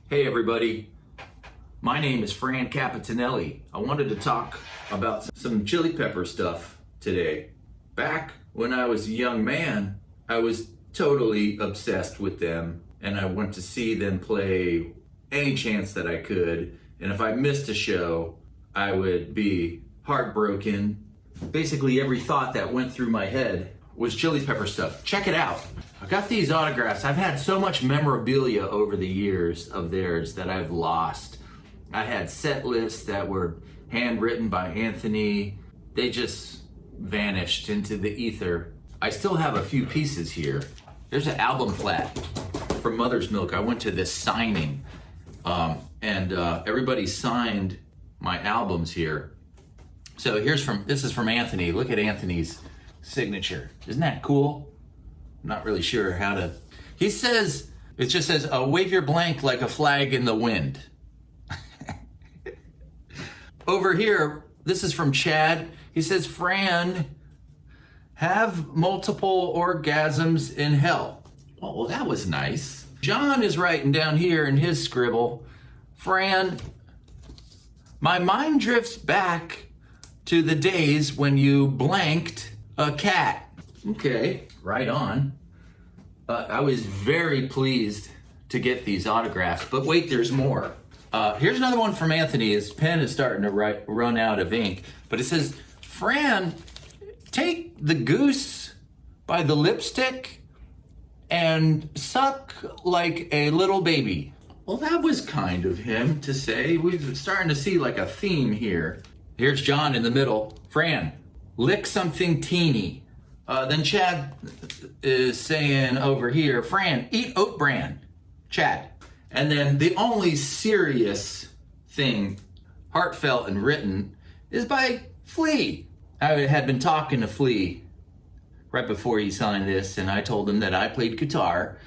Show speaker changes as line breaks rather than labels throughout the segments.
Hey everybody, my name is Fran Capitanelli. I wanted to talk about some chili pepper stuff today. Back when I was a young man, I was totally obsessed with them, and I went to see them play any chance that I could, and if I missed a show, I would be heartbroken. Basically every thought that went through my head was chili pepper stuff. Check it out. I got these autographs. I've had so much memorabilia over the years of theirs that I've lost. I had set lists that were handwritten by Anthony. They just vanished into the ether. I still have a few pieces here. There's an album flat from Mother's Milk. I went to this signing and everybody signed my albums here. So this is from Anthony. Look at Anthony's signature. Isn't that cool? I'm not really sure how to. He says, it just says, wave your blank like a flag in the wind. Over here, this is from Chad. He says, Fran, have multiple orgasms in hell. Oh, well, that was nice. John is writing down here in his scribble, Fran, my mind drifts back to the days when you blanked a cat. Okay, right on. I was very pleased to get these autographs, but wait, there's more. Here's another one from Anthony. His pen is starting to run out of ink, but it says, Fran, take the goose by the lipstick and suck like a little baby. Well, that was kind of him to say. We're starting to see like a theme here. Here's John in the middle. Fran, lick something teeny. Then Chad is saying over here, Fran, eat oat bran. Chad. And then the only serious thing, heartfelt and written, is by Flea. I had been talking to Flea right before he signed this, and I told him that I played guitar,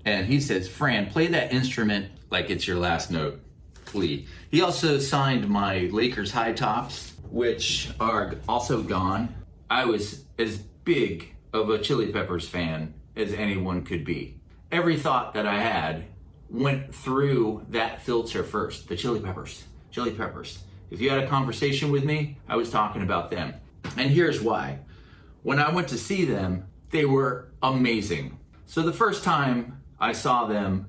and he says, Fran, play that instrument like it's your last note, Flea. He also signed my Lakers high tops, which are also gone. I was as big of a Chili Peppers fan as anyone could be. Every thought that I had went through that filter first. The Chili Peppers. Chili Peppers. If you had a conversation with me, I was talking about them. And here's why. When I went to see them, they were amazing. So the first time I saw them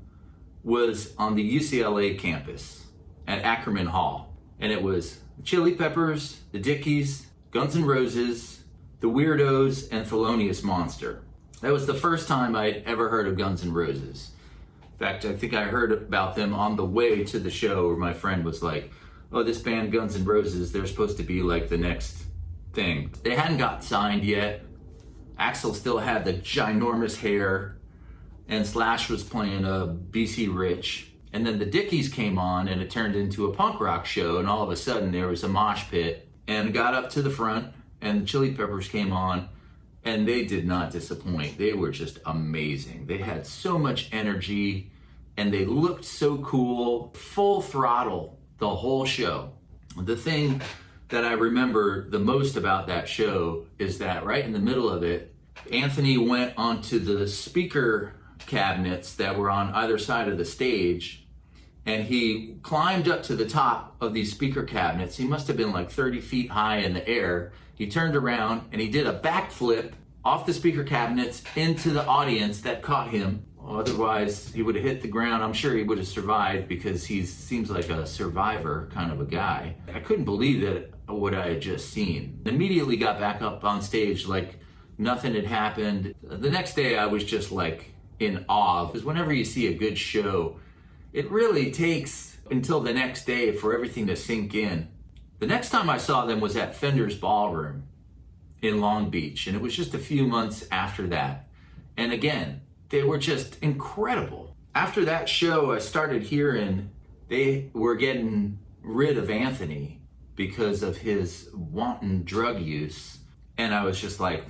was on the UCLA campus at Ackerman Hall. And it was Chili Peppers, the Dickies, Guns N' Roses, the Weirdos, and Thelonious Monster. That was the first time I'd ever heard of Guns N' Roses. In fact, I think I heard about them on the way to the show, where my friend was like, oh, this band Guns N' Roses, they're supposed to be like the next thing. They hadn't got signed yet. Axl still had the ginormous hair, and Slash was playing a BC Rich. And then the Dickies came on, and it turned into a punk rock show, and all of a sudden there was a mosh pit, and got up to the front, and the Chili Peppers came on, and they did not disappoint. They were just amazing. They had so much energy, and they looked so cool, full throttle the whole show. The thing that I remember the most about that show is that right in the middle of it, Anthony went onto the speaker cabinets that were on either side of the stage, and he climbed up to the top of these speaker cabinets. He must have been like 30 feet high in the air. He turned around and he did a backflip off the speaker cabinets into the audience that caught him. Otherwise, he would have hit the ground. I'm sure he would have survived because he seems like a survivor kind of a guy. I couldn't believe that what I had just seen. Immediately got back up on stage like nothing had happened. The next day I was just like in awe, because whenever you see a good show, it really takes until the next day for everything to sink in. The next time I saw them was at Fender's Ballroom in Long Beach, and it was just a few months after that. And again, they were just incredible. After that show, I started hearing they were getting rid of Anthony because of his wanton drug use. And I was just like,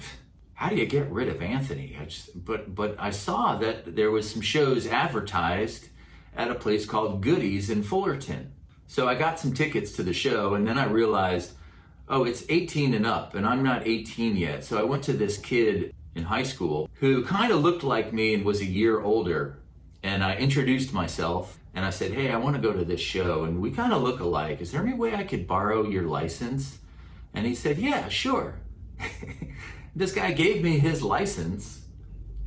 how do you get rid of Anthony? But I saw that there was some shows advertised at a place called Goodies in Fullerton. So I got some tickets to the show, and then I realized, oh, it's 18 and up, and I'm not 18 yet. So I went to this kid in high school who kind of looked like me and was a year older. And I introduced myself, And I said, hey, I want to go to this show, and we kind of look alike. Is there any way I could borrow your license? And he said, yeah, sure. This guy gave me his license,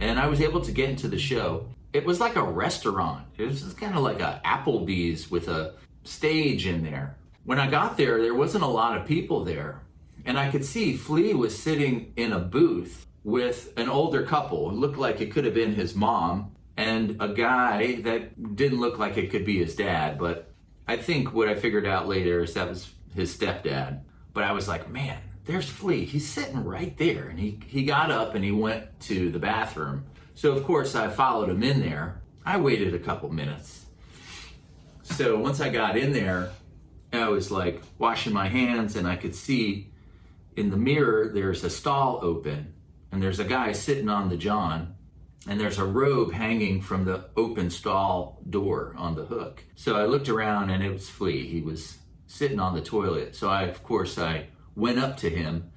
and I was able to get into the show. It was like a restaurant. It was just kind of like a Applebee's with a stage in there. When I got there, there wasn't a lot of people there. And I could see Flea was sitting in a booth with an older couple. It looked like it could have been his mom and a guy that didn't look like it could be his dad. But I think what I figured out later is that was his stepdad. But I was like, man, there's Flea. He's sitting right there. And he got up and he went to the bathroom. So of course I followed him in there. I waited a couple minutes. So once I got in there, I was like washing my hands, and I could see in the mirror there's a stall open, and there's a guy sitting on the john, and there's a robe hanging from the open stall door on the hook. So I looked around, and it was Flea. He was sitting on the toilet. So I went up to him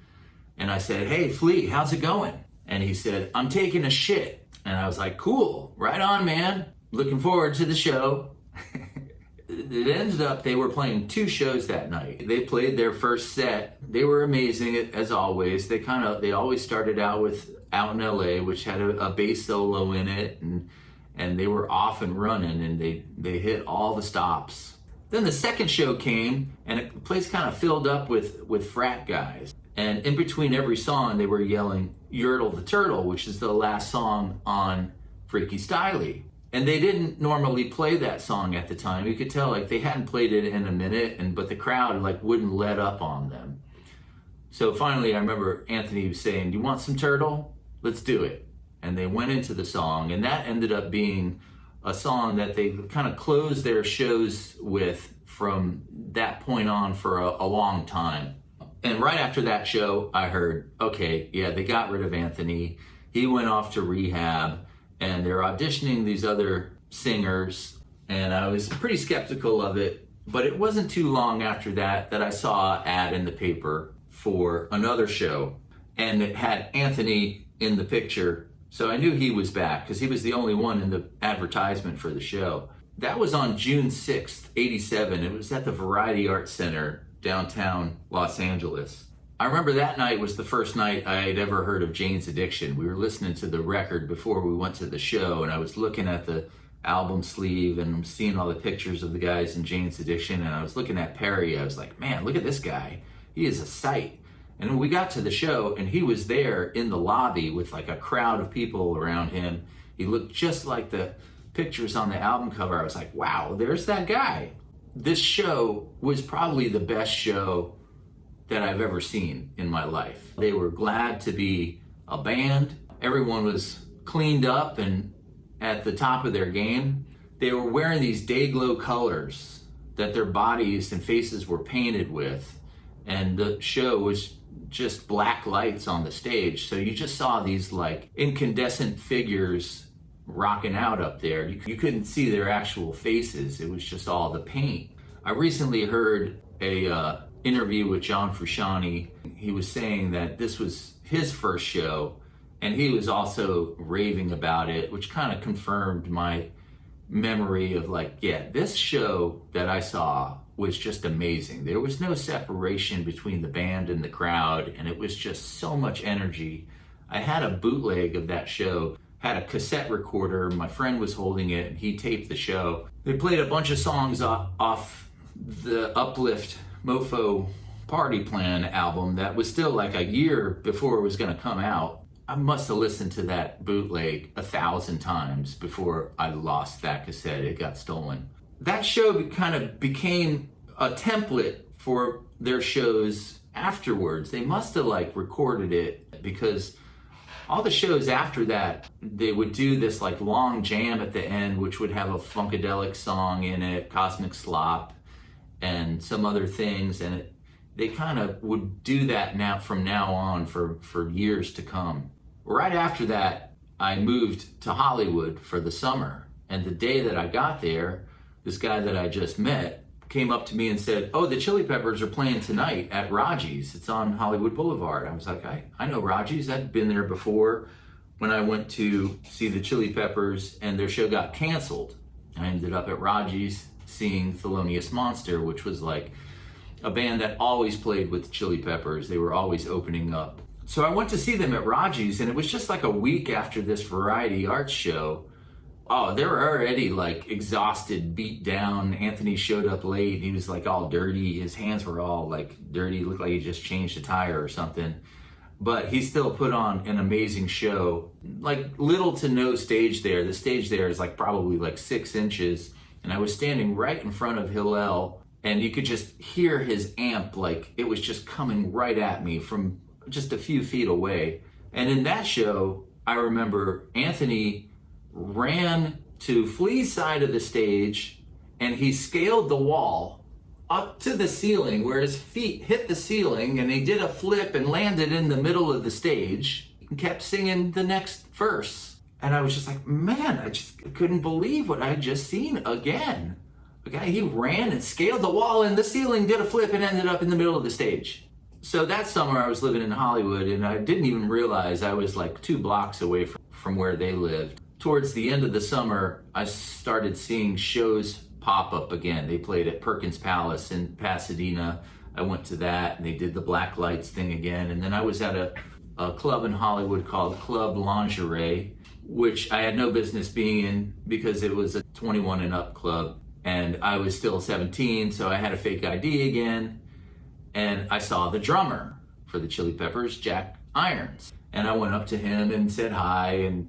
and I said, hey, Flea, how's it going? And he said, I'm taking a shit. And I was like, cool, right on, man. Looking forward to the show. It ended up they were playing 2 shows that night. They played their first set. They were amazing as always. They always started out with Out in LA, which had a bass solo in it, and they were off and running, and they hit all the stops. Then the second show came, and the place kind of filled up with frat guys. And in between every song, they were yelling Yertle the Turtle, which is the last song on Freaky Styley. And they didn't normally play that song at the time. You could tell like they hadn't played it in a minute, but the crowd like wouldn't let up on them. So finally I remember Anthony was saying, do you want some Turtle? Let's do it. And they went into the song, and that ended up being a song that they kind of closed their shows with from that point on for a long time. And right after that show, I heard, okay, yeah, they got rid of Anthony. He went off to rehab, and they're auditioning these other singers, and I was pretty skeptical of it. But it wasn't too long after that I saw an ad in the paper for another show, and it had Anthony in the picture. So I knew he was back because he was the only one in the advertisement for the show. That was on June 6th, 87. It was at the Variety Arts Center, downtown Los Angeles. I remember that night was the first night I had ever heard of Janesaddiction. We were listening to the record before we went to the show, and I was looking at the album sleeve and seeing all the pictures of the guys in Janesaddiction, and I was looking at Perry. I was like, man, look at this guy. He is a sight. And when we got to the show, and he was there in the lobby with like a crowd of people around him, he looked just like the pictures on the album cover. I was like, wow, there's that guy. This show was probably the best show that I've ever seen in my life. They were glad to be a band. Everyone was cleaned up and at the top of their game. They were wearing these day-glow colors that their bodies and faces were painted with. And the show was just black lights on the stage. So you just saw these like incandescent figures rocking out up there. You couldn't see their actual faces. It was just all the paint. I recently heard a interview with John Frusciante. He was saying that this was his first show, and he was also raving about it, which kind of confirmed my memory of like, yeah, this show that I saw was just amazing. There was no separation between the band and the crowd, and it was just so much energy. I had a bootleg of that show, had a cassette recorder. My friend was holding it, and he taped the show. They played a bunch of songs off the Uplift Mofo Party Plan album that was still like a year before it was going to come out. I must have listened to that bootleg 1,000 times before I lost that cassette. It got stolen. That show kind of became a template for their shows afterwards. They must have like recorded it, because all the shows after that, they would do this like long jam at the end, which would have a funkadelic song in it, Cosmic Slop, and some other things. And they kind of would do that now from now on for years to come. Right after that, I moved to Hollywood for the summer. And the day that I got there, this guy that I just met came up to me and said, oh, the Chili Peppers are playing tonight at Raji's. It's on Hollywood Boulevard. I was like, I know Raji's. I'd been there before when I went to see the Chili Peppers and their show got canceled. I ended up at Raji's seeing Thelonious Monster, which was like a band that always played with Chili Peppers. They were always opening up. So I went to see them at Raji's, and it was just like a week after this variety arts show. Oh, they were already like exhausted, beat down. Anthony showed up late. He was like all dirty. His hands were all like dirty. Looked like he just changed a tire or something. But he still put on an amazing show. Like little to no stage there. The stage there is like probably like 6 inches. And I was standing right in front of Hillel, and you could just hear his amp, like it was just coming right at me from just a few feet away. And in that show, I remember Anthony ran to Flea's side of the stage, and he scaled the wall up to the ceiling where his feet hit the ceiling, and he did a flip and landed in the middle of the stage and kept singing the next verse. And I was just like, man, I just couldn't believe what I had just seen again. The guy, he ran and scaled the wall and the ceiling, did a flip, and ended up in the middle of the stage. So that summer I was living in Hollywood, and I didn't even realize I was like 2 blocks away from where they lived. Towards the end of the summer, I started seeing shows pop up again. They played at Perkins Palace in Pasadena. I went to that, and they did the Black Lights thing again. And then I was at a club in Hollywood called Club Lingerie, which I had no business being in because it was a 21 and up club. And I was still 17, so I had a fake ID again. And I saw the drummer for the Chili Peppers, Jack Irons. And I went up to him and said hi and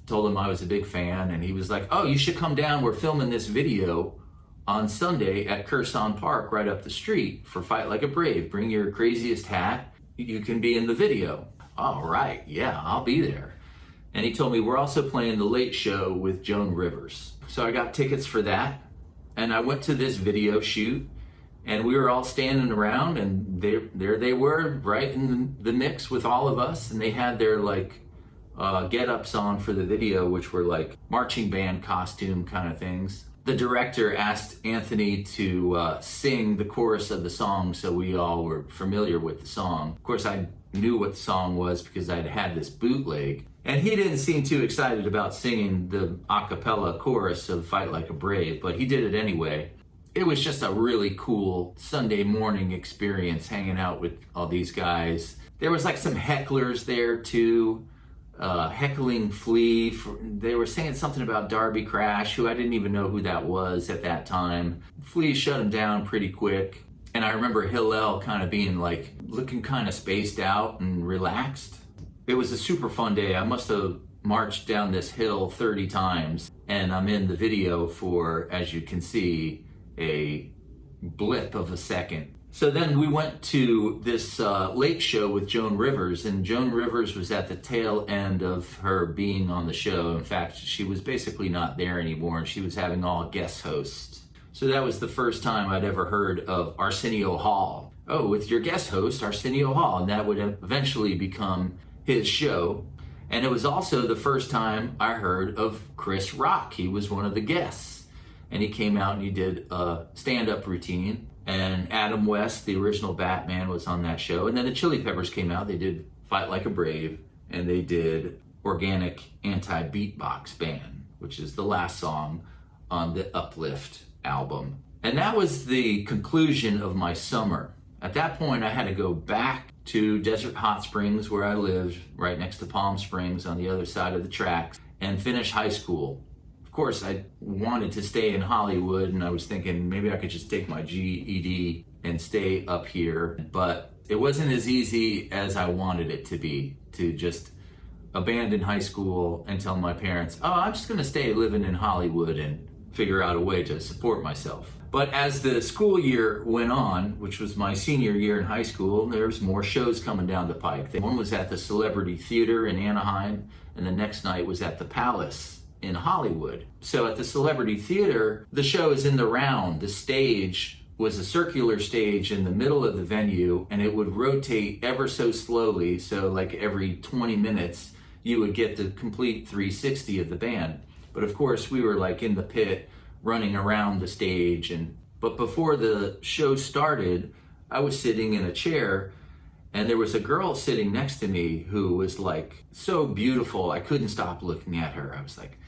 told him I was a big fan. And he was like, oh, you should come down. We're filming this video on Sunday at Curson Park right up the street for Fight Like a Brave. Bring your craziest hat. You can be in the video. All right, yeah, I'll be there. And he told me we're also playing The Late Show with Joan Rivers. So I got tickets for that. And I went to this video shoot. And we were all standing around, and there they were, right in the mix with all of us. And they had their like get-ups on for the video, which were like marching band costume kind of things. The director asked Anthony to sing the chorus of the song, so we all were familiar with the song. Of course, I knew what the song was because I'd had this bootleg. And he didn't seem too excited about singing the a cappella chorus of Fight Like a Brave, but he did it anyway. It was just a really cool Sunday morning experience hanging out with all these guys. There was like some hecklers there too, heckling Flea. They were saying something about Darby Crash, who I didn't even know who that was at that time. Flea shut him down pretty quick. And I remember Hillel kind of being like, looking kind of spaced out and relaxed. It was a super fun day. I must have marched down this hill 30 times, and I'm in the video for, as you can see, a blip of a second. So then we went to this late show with Joan Rivers, and Joan Rivers was at the tail end of her being on the show. In fact, she was basically not there anymore, and she was having all guest hosts. So that was the first time I'd ever heard of Arsenio Hall. Oh, with your guest host, Arsenio Hall, and that would eventually become his show. And it was also the first time I heard of Chris Rock. He was one of the guests. And he came out and he did a stand-up routine. And Adam West, the original Batman, was on that show. And then the Chili Peppers came out. They did Fight Like a Brave. And they did Organic Anti-Beatbox Band, which is the last song on the Uplift album. And that was the conclusion of my summer. At that point, I had to go back to Desert Hot Springs, where I lived, right next to Palm Springs on the other side of the tracks, and finish high school. Of course, I wanted to stay in Hollywood, and I was thinking maybe I could just take my GED and stay up here. But it wasn't as easy as I wanted it to be, to just abandon high school and tell my parents, oh, I'm just gonna stay living in Hollywood and figure out a way to support myself. But as the school year went on, which was my senior year in high school, there was more shows coming down the pike. One was at the Celebrity Theater in Anaheim, and the next night was at the Palace in Hollywood. So at the Celebrity Theater, the show is in the round. The stage was a circular stage in the middle of the venue, and it would rotate ever so slowly. So like every 20 minutes, you would get the complete 360 of the band. But of course, we were like in the pit, running around the stage. But before the show started, I was sitting in a chair, and there was a girl sitting next to me who was like so beautiful. I couldn't stop looking at her. I was like,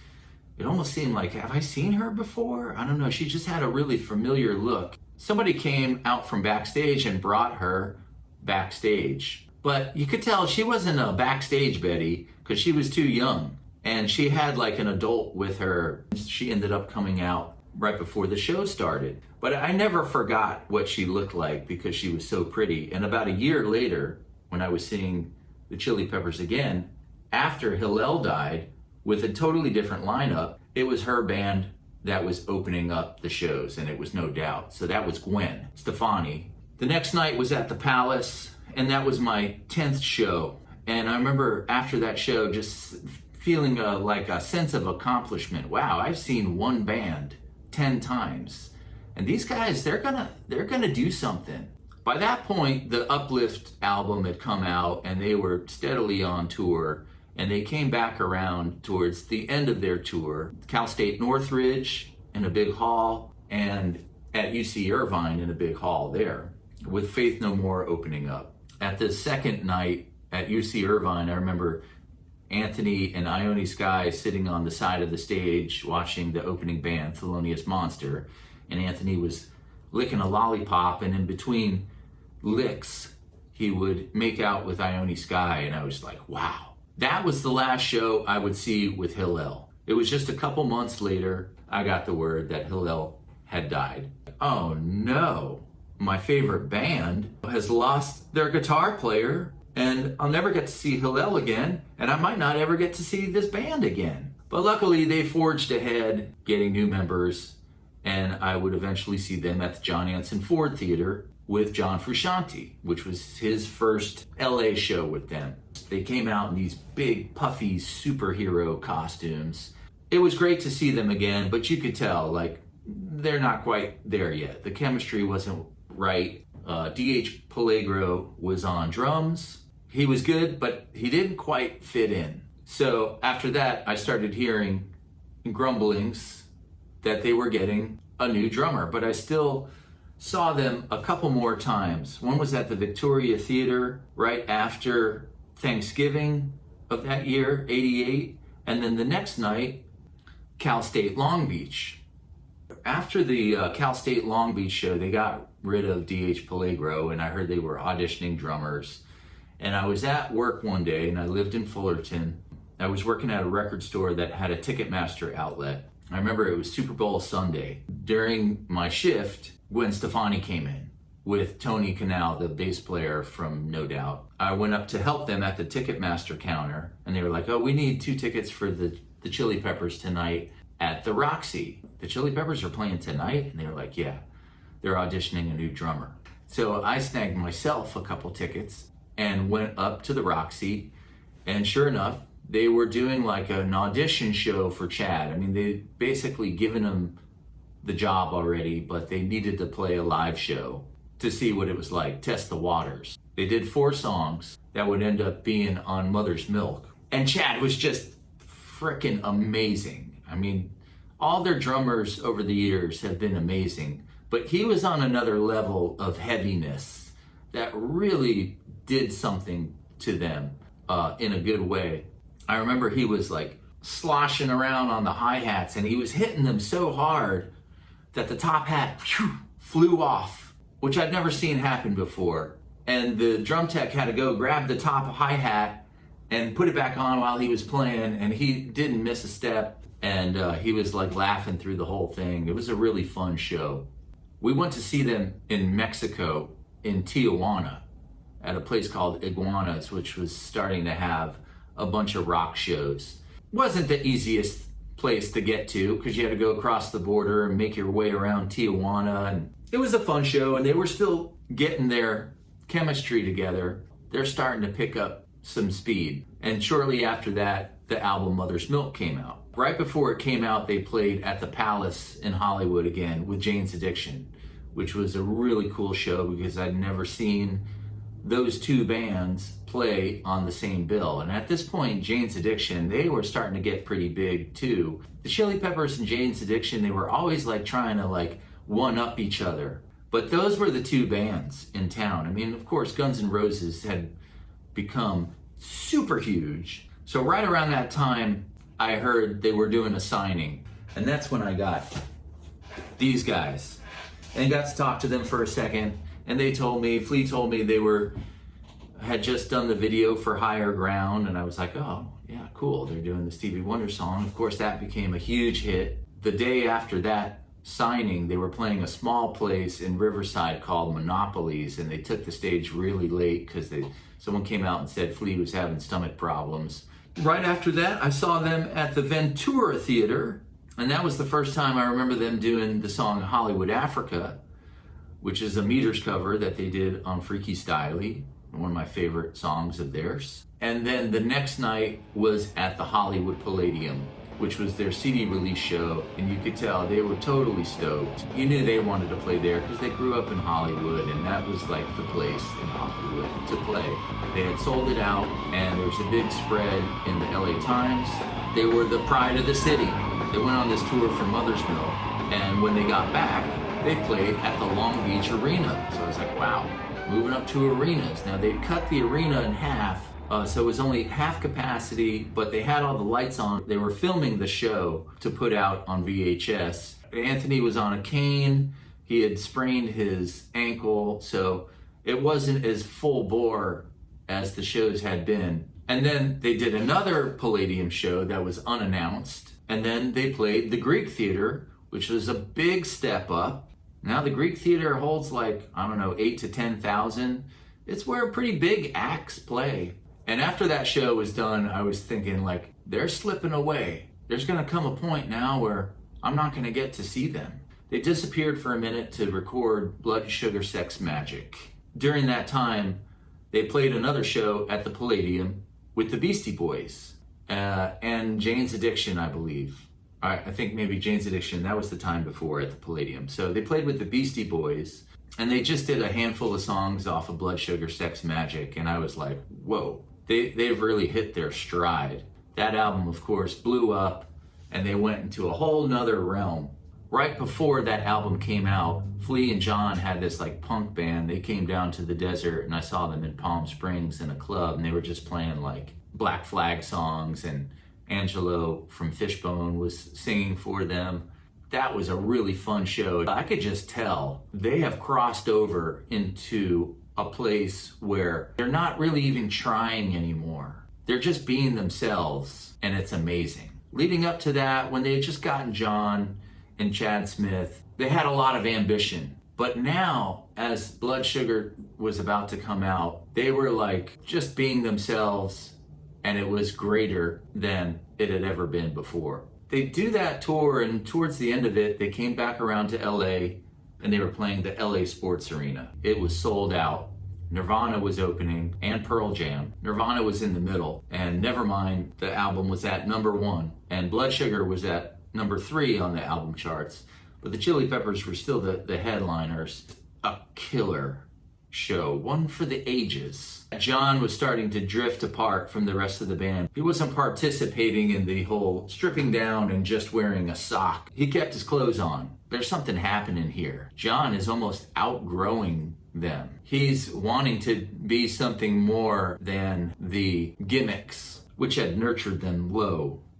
it almost seemed like, have I seen her before? I don't know. She just had a really familiar look. Somebody came out from backstage and brought her backstage. But you could tell she wasn't a backstage Betty because she was too young. And she had like an adult with her. She ended up coming out right before the show started. But I never forgot what she looked like because she was so pretty. And about a year later, when I was seeing the Chili Peppers again, after Hillel died, with a totally different lineup, it was her band that was opening up the shows, and it was No Doubt. So that was Gwen Stefani. The next night was at the Palace, and that was my 10th show. And I remember after that show just feeling like a sense of accomplishment. Wow, I've seen one band 10 times. And these guys, they're gonna do something. By that point, the Uplift album had come out, and they were steadily on tour. And they came back around towards the end of their tour. Cal State Northridge in a big hall, and at UC Irvine in a big hall there, with Faith No More opening up. At the second night at UC Irvine, I remember Anthony and Ione Skye sitting on the side of the stage watching the opening band, Thelonious Monster, and Anthony was licking a lollipop, and in between licks, he would make out with Ione Skye, and I was like, wow. That was the last show I would see with Hillel. It was just a couple months later, I got the word that Hillel had died. Oh no, my favorite band has lost their guitar player, and I'll never get to see Hillel again, and I might not ever get to see this band again. But luckily they forged ahead, getting new members, and I would eventually see them at the John Anson Ford Theater with John Frusciante, which was his first LA show with them. They came out in these big, puffy superhero costumes. It was great to see them again, but you could tell, like, they're not quite there yet. The chemistry wasn't right. D.H. Pellegro was on drums. He was good, but he didn't quite fit in. So after that, I started hearing grumblings that they were getting a new drummer, but I still saw them a couple more times. One was at the Victoria Theater right after Thanksgiving of that year, 88. And then the next night, Cal State Long Beach. After the Cal State Long Beach show, they got rid of D.H. Pellegro, and I heard they were auditioning drummers. And I was at work one day, and I lived in Fullerton. I was working at a record store that had a Ticketmaster outlet. I remember it was Super Bowl Sunday. During my shift, Gwen Stefani came in with Tony Kanal, the bass player from No Doubt. I went up to help them at the Ticketmaster counter, and they were like, oh, we need 2 tickets for the Chili Peppers tonight at the Roxy. The Chili Peppers are playing tonight? And they were like, yeah, they're auditioning a new drummer. So I snagged myself a couple tickets and went up to the Roxy, and sure enough, they were doing like an audition show for Chad. I mean, they basically given him the job already, but they needed to play a live show to see what it was like, test the waters. They did 4 songs that would end up being on Mother's Milk. And Chad was just freaking amazing. I mean, all their drummers over the years have been amazing, but he was on another level of heaviness that really did something to them in a good way. I remember he was like sloshing around on the hi-hats, and he was hitting them so hard that the top hat flew off, which I'd never seen happen before. And the drum tech had to go grab the top hi-hat and put it back on while he was playing, and he didn't miss a step, and he was like laughing through the whole thing. It was a really fun show. We went to see them in Mexico, in Tijuana, at a place called Iguanas, which was starting to have a bunch of rock shows. Wasn't the easiest place to get to because you had to go across the border and make your way around Tijuana, and it was a fun show, and they were still getting their chemistry together. They're starting to pick up some speed. And shortly after that, the album Mother's Milk came out. Right before it came out, they played at the Palace in Hollywood again with Jane's Addiction, which was a really cool show because I'd never seen those 2 bands play on the same bill. And at this point, Jane's Addiction, they were starting to get pretty big too. The Chili Peppers and Jane's Addiction, they were always like trying to like one-up each other. But those were the 2 bands in town. I mean, of course, Guns N' Roses had become super huge. So right around that time, I heard they were doing a signing. And that's when I got these guys and got to talk to them for a second. And they told me, Flea told me they had just done the video for Higher Ground. And I was like, oh yeah, cool. They're doing the Stevie Wonder song. Of course, that became a huge hit. The day after that signing, they were playing a small place in Riverside called Monopolies, and they took the stage really late because someone came out and said Flea was having stomach problems. Right after that, I saw them at the Ventura Theater, and that was the first time I remember them doing the song Hollywood Africa, which is a Meters cover that they did on Freaky Styley, one of my favorite songs of theirs. And then the next night was at the Hollywood Palladium, which was their CD release show, and you could tell they were totally stoked. You knew they wanted to play there because they grew up in Hollywood, and that was like the place in Hollywood to play. They had sold it out, and there was a big spread in the LA Times. They were the pride of the city. They went on this tour for Mothersmilk, and when they got back, they played at the Long Beach Arena. So I was like, wow, moving up to arenas. Now they'd cut the arena in half, so it was only half capacity, but they had all the lights on. They were filming the show to put out on VHS. Anthony was on a cane. He had sprained his ankle, so it wasn't as full bore as the shows had been. And then they did another Palladium show that was unannounced, and then they played the Greek Theater, which was a big step up. Now the Greek Theater holds like, I don't know, 8,000 to 10,000. It's where pretty big acts play. And after that show was done, I was thinking like, they're slipping away. There's gonna come a point now where I'm not gonna get to see them. They disappeared for a minute to record bloodsugarsexmagick. During that time, they played another show at the Palladium with the Beastie Boys and Janesaddiction, I believe. I think maybe Janesaddiction, that was the time before at the Palladium. So they played with the Beastie Boys, and they just did a handful of songs off of bloodsugarsexmagick, and I was like, whoa. They've really hit their stride. That album, of course, blew up, and they went into a whole nother realm. Right before that album came out, Flea and John had this like punk band. They came down to the desert, and I saw them in Palm Springs in a club, and they were just playing like Black Flag songs, and Angelo from Fishbone was singing for them. That was a really fun show. I could just tell they have crossed over into a place where they're not really even trying anymore. They're just being themselves, and it's amazing. Leading up to that, when they had just gotten John and Chad Smith, they had a lot of ambition. But now, as Blood Sugar was about to come out, they were like just being themselves, and it was greater than it had ever been before. They do that tour, and towards the end of it, they came back around to LA, and they were playing the LA Sports Arena. It was sold out. Nirvana was opening, and Pearl Jam. Nirvana was in the middle, and Nevermind, the album, was at #1, and Blood Sugar was at #3 on the album charts. But the Chili Peppers were still the headliners. A killer show, one for the ages. John was starting to drift apart from the rest of the band. He wasn't participating in the whole stripping down and just wearing a sock. He kept his clothes on. There's something happening here. John is almost outgrowing them. He's wanting to be something more than the gimmicks which had nurtured them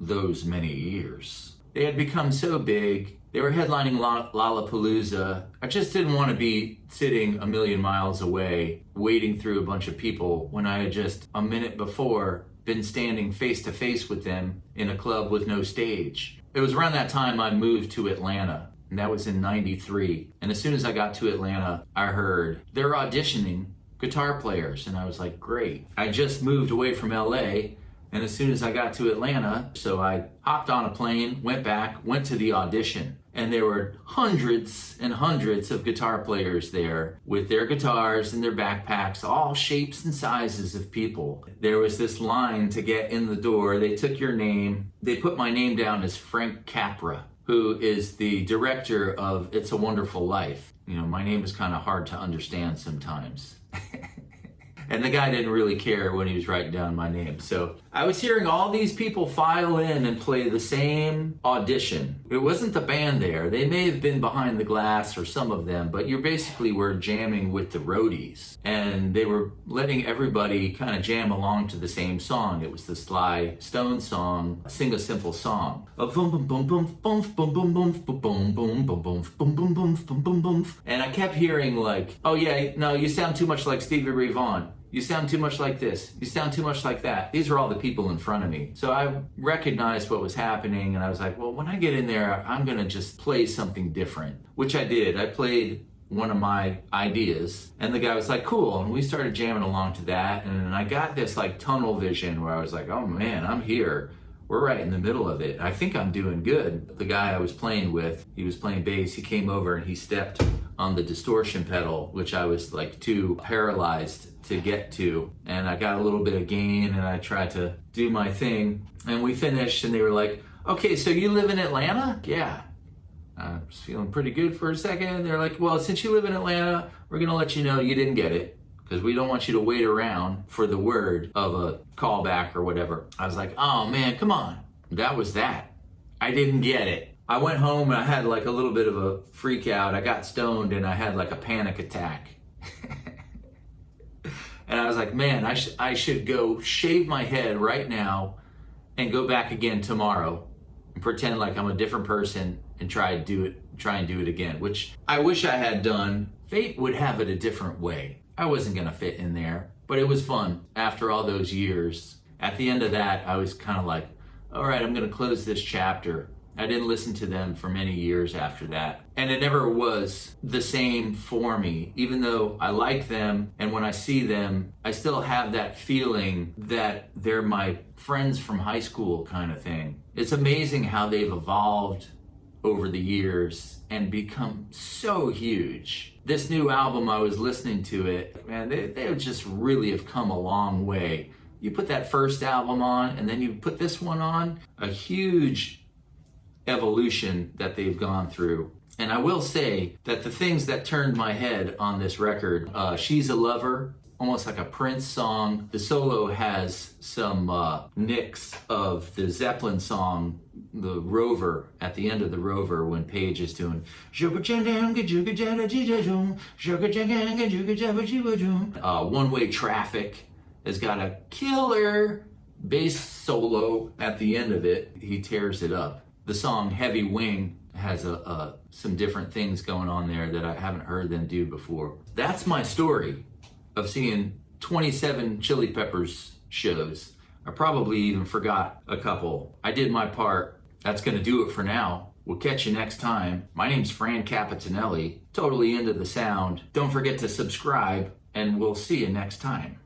those many years. They had become so big. They were headlining Lollapalooza. I just didn't want to be sitting a million miles away wading through a bunch of people when I had just a minute before been standing face to face with them in a club with no stage. It was around that time I moved to Atlanta, and that was in '93. And as soon as I got to Atlanta, I heard they're auditioning guitar players, and I was like, great. I just moved away from LA, and as soon as I got to Atlanta, so I hopped on a plane, went to the audition. And there were hundreds and hundreds of guitar players there with their guitars and their backpacks, all shapes and sizes of people. There was this line to get in the door. They took your name. They put my name down as Frank Capra, who is the director of It's a Wonderful Life. You know, my name is kind of hard to understand sometimes. And the guy didn't really care when he was writing down my name. So I was hearing all these people file in and play the same audition. It wasn't the band there. They may have been behind the glass, or some of them, but you basically were jamming with the roadies. And they were letting everybody kind of jam along to the same song. It was the Sly Stone song, Sing a Simple Song. And I kept hearing like, oh yeah, no, you sound too much like Stevie Ray Vaughan. You sound too much like this. You sound too much like that. These are all the people in front of me. So I recognized what was happening, and I was like, well, when I get in there, I'm gonna just play something different, which I did. I played one of my ideas, and the guy was like, cool, and we started jamming along to that, and I got this like tunnel vision where I was like, oh man, I'm here. We're right in the middle of it. I think I'm doing good. The guy I was playing with, he was playing bass, he came over and he stepped on the distortion pedal, which I was like too paralyzed to get to. And I got a little bit of gain and I tried to do my thing. And we finished and they were like, okay, so you live in Atlanta? Yeah. I was feeling pretty good for a second. They're like, well, since you live in Atlanta, we're gonna let you know you didn't get it, because we don't want you to wait around for the word of a callback or whatever. I was like, oh man, come on. That was that. I didn't get it. I went home and I had like a little bit of a freak out. I got stoned and I had like a panic attack. And I was like, man, I should go shave my head right now and go back again tomorrow and pretend like I'm a different person and try and do it again, which I wish I had done. Fate would have it a different way. I wasn't gonna fit in there, but it was fun after all those years. At the end of that, I was kind of like, all right, I'm gonna close this chapter. I didn't listen to them for many years after that. And it never was the same for me, even though I like them. And when I see them, I still have that feeling that they're my friends from high school kind of thing. It's amazing how they've evolved over the years and become so huge. This new album, I was listening to it, man, they just really have come a long way. You put that first album on and then you put this one on, a huge evolution that they've gone through. And I will say that the things that turned my head on this record, She's a Lover, almost like a Prince song. The solo has some nicks of the Zeppelin song, The Rover, at the end of The Rover when Page is doing One Way Traffic has got a killer bass solo at the end of it. He tears it up. The song Heavy Wing has some different things going on there that I haven't heard them do before. That's my story of seeing 27 Chili Peppers shows. I probably even forgot a couple. I did my part. That's gonna do it for now. We'll catch you next time. My name's Fran Capitanelli, totally into the sound. Don't forget to subscribe, and we'll see you next time.